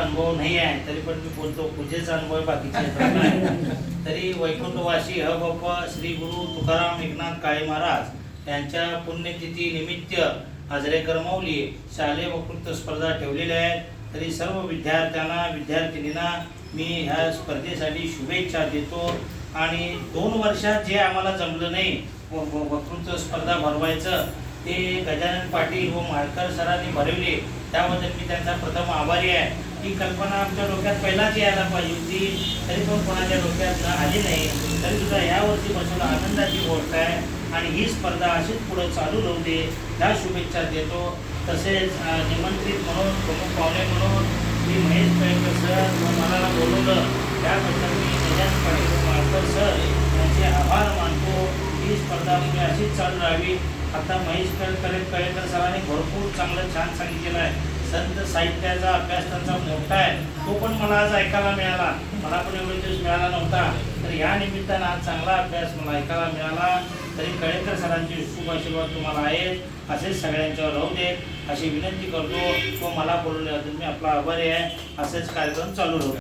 अनुभव नाही आहे तरी पण मी बोलतो, पूजेचा अनुभव बाकीचे तरी वैकुंठवासी हबप श्री गुरु तुकाराम एकनाथ काळे महाराज यांच्या पुण्यतिथी निमित्त आजरेकर माऊली शालेय वक्तृत्व स्पर्धा ठेवलेल्या आहेत. तरी सर्व विद्यार्थ्यांना विद्यार्थिनींना मी ह्या स्पर्धेसाठी शुभेच्छा देतो. आणि 2 वर्षात जे आम्हाला जमलं नाही वक्तृत्व स्पर्धा भरवायचं ते गजानन पाटील व माळकर सरांनी भरवले, त्याबद्दल मी त्यांचा प्रथम आभारी आहे. ही कल्पना आमच्या डोक्यात पहिलाच यायला पाहिजे होती, तरी पण कोणाच्या डोक्यात आली नाही. तरी सुद्धा यावर्षी बसवलं आनंदाची गोष्ट आहे आणि ही स्पर्धा अशीच पुढे चालू राहू दे ह्या शुभेच्छा देतो. तसेच निमंत्रित म्हणून प्रमुख पाहुणे म्हणून मी महेश पेळकर सर व मला बोलवलं त्याबद्दल मी गजानन पाटील व माळकर सर यांचे आभार मानतो. ही स्पर्धा म्हणजे अशीच चालू राहावी. आता महेश पेळकर सरांनी भरपूर चांगलं छान सांगितलेलं आहे. संत साहित्याचा अभ्यास त्यांचा मोठा आहे, तो पण मला आज ऐकायला मिळाला. मला पण एवढे दिवस मिळाला नव्हता, तर या निमित्तानं आज चांगला अभ्यास मला ऐकायला मिळाला. तरी कळेकर सरांचे शुभ आशीर्वाद तुम्हाला आहेत, असेच सगळ्यांच्यावर राहू देत अशी विनंती करतो. व मला बोलवल्याबद्दल मी आपला आभारी आहे. असेच कार्यक्रम चालू राहू.